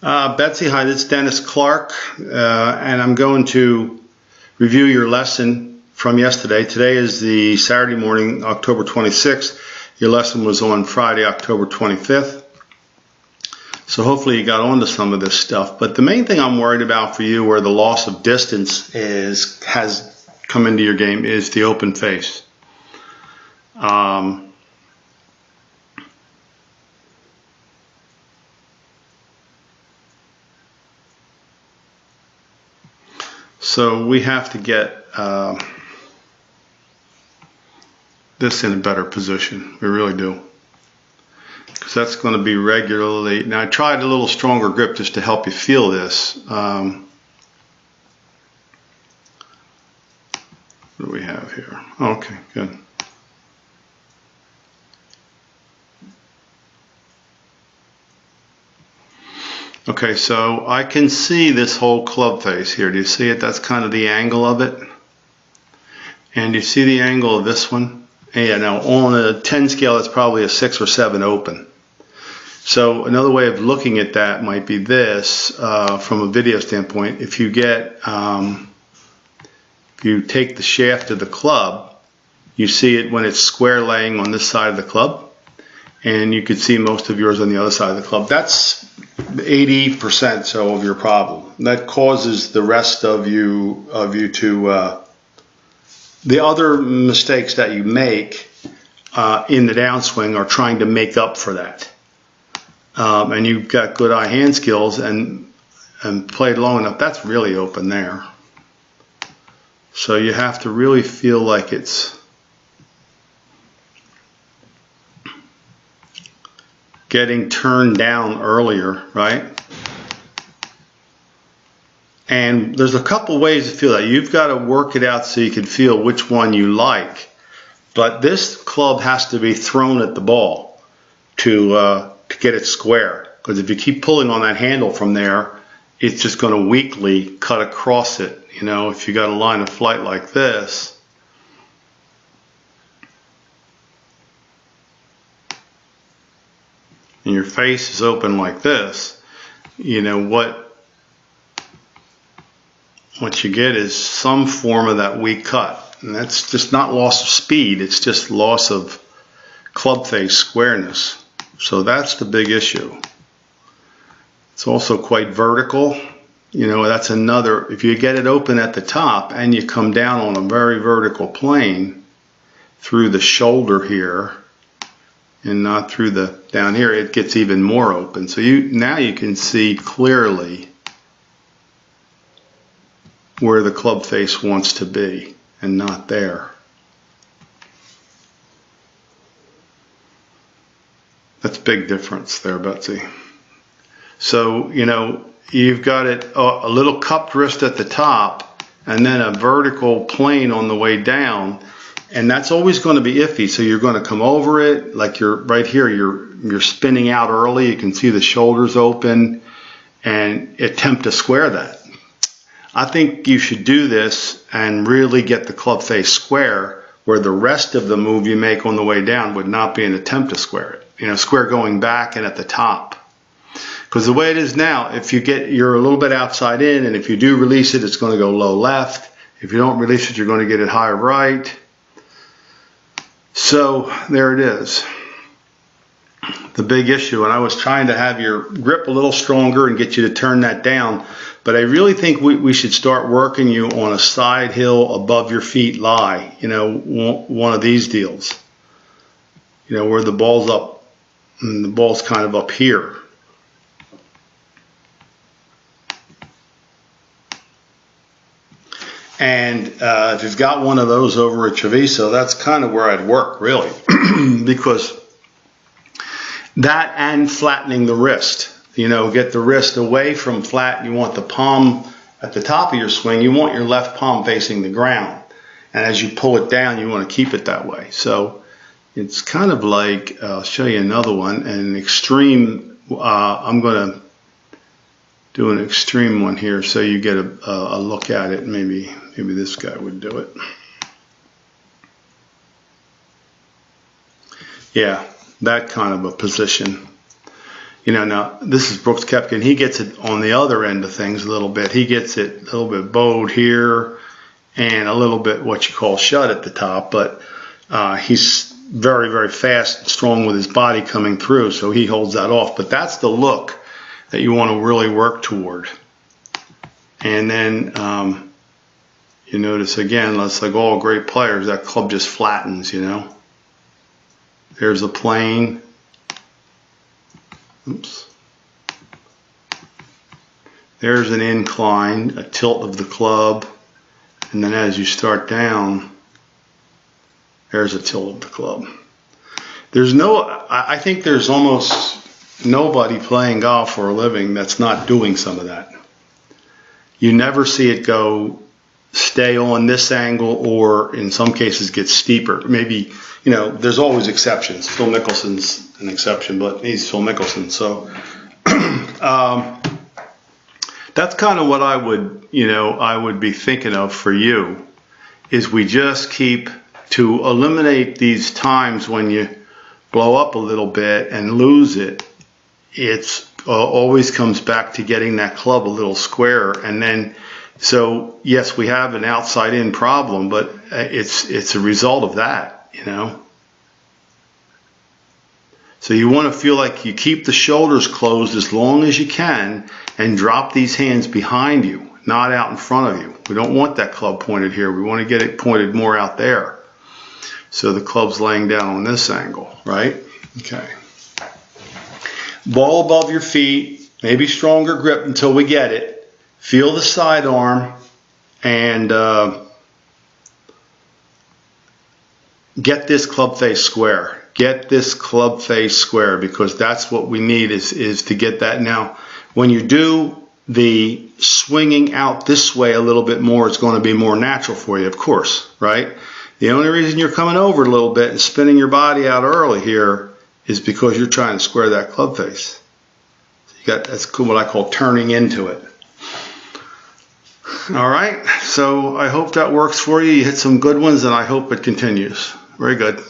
Betsy, hi, this is Dennis Clark, and I'm going to review your lesson from yesterday. Today is the Saturday morning, October 26th. Your lesson was on Friday, October 25th. So hopefully you got onto some of this stuff. But the main thing I'm worried about for you, where the loss of distance has come into your game, is the open face. So we have to get this in a better position. We really do. Because that's going to be regularly. Now I tried a little stronger grip just to help you feel this. What do we have here? Okay, good. Okay, so I can see this whole club face here. Do you see it? That's kind of the angle of it. And you see the angle of this one? Yeah, now on a 10 scale, it's probably a 6 or 7 open. So another way of looking at that might be this, from a video standpoint. If you get, if you take the shaft of the club, you see it when it's square laying on this side of the club. And you could see most of yours on the other side of the club. That's 80% so of your problem. That causes the rest of you to the other mistakes that you make in the downswing are trying to make up for that. And you've got good eye-hand skills and played long enough. That's really open there. So you have to really feel like it's getting turned down earlier, right? And there's a couple ways to feel that. You've got to work it out so you can feel which one you like. But this club has to be thrown at the ball to get it square. Because if you keep pulling on that handle from there, it's just going to weakly cut across it. You know, if you got a line of flight like this, and your face is open like this, you know, what you get is some form of that weak cut. And that's just not loss of speed, it's just loss of club face squareness. So that's the big issue. It's also quite vertical. You know, that's another, if you get it open at the top and you come down on a very vertical plane through the shoulder here, and not through the down here, it gets even more open. So now you can see clearly where the club face wants to be and not there. That's a big difference there, Betsy. So, you know, you've got it a little cupped wrist at the top and then a vertical plane on the way down. And that's always going to be iffy. So you're going to come over it, like you're right here, you're spinning out early. You can see the shoulders open and attempt to square that. I think you should do this and really get the club face square, where the rest of the move you make on the way down would not be an attempt to square it. You know, square going back and at the top. Because the way it is now, if you're a little bit outside in, and if you do release it, it's going to go low left. If you don't release it, you're going to get it high right. So there it is, the big issue. And I was trying to have your grip a little stronger and get you to turn that down. But I really think we should start working you on a side hill above your feet lie. You know, one of these deals. You know, where the ball's up and the ball's kind of up here. And if you've got one of those over at Treviso, that's kind of where I'd work, really. Because that and flattening the wrist. You know, get the wrist away from flat. You want the palm at the top of your swing. You want your left palm facing the ground. And as you pull it down, you want to keep it that way. So it's kind of like, I'll show you another one, an extreme, I'm going to do an extreme one here so you get a look at it. Maybe this guy would do it. Yeah, that kind of a position. You know, now this is Brooks Koepka, and he gets it on the other end of things a little bit. He gets it a little bit bowed here and a little bit what you call shut at the top, but he's very, very fast and strong with his body coming through, so he holds that off. But that's the look that you want to really work toward. And then you notice again, that's like all great players, that club just flattens, you know. There's a plane. Oops. There's an incline, a tilt of the club, and then as you start down, there's a tilt of the club. There's no, I think there's almost nobody playing golf for a living that's not doing some of that. You never see it go stay on this angle, or in some cases get steeper. Maybe, you know, there's always exceptions. Phil Mickelson's an exception, but he's Phil Mickelson. So that's kind of what I would be thinking of for you, is we just keep to eliminate these times when you blow up a little bit and lose it. It's always comes back to getting that club a little squarer. And then, so yes, we have an outside in problem, but it's a result of that, you know. So you want to feel like you keep the shoulders closed as long as you can and drop these hands behind you, not out in front of you. We don't want that club pointed here. We want to get it pointed more out there. So the club's laying down on this angle, right? Okay. Ball above your feet, maybe stronger grip until we get it. Feel the sidearm and get this club face square. Get this club face square, because that's what we need is to get that. Now, when you do the swinging out this way a little bit more, it's going to be more natural for you, of course, right? The only reason you're coming over a little bit and spinning your body out early here is because you're trying to square that club face. So you got, that's what I call turning into it. All right, so I hope that works for you. You hit some good ones, and I hope it continues. Very good.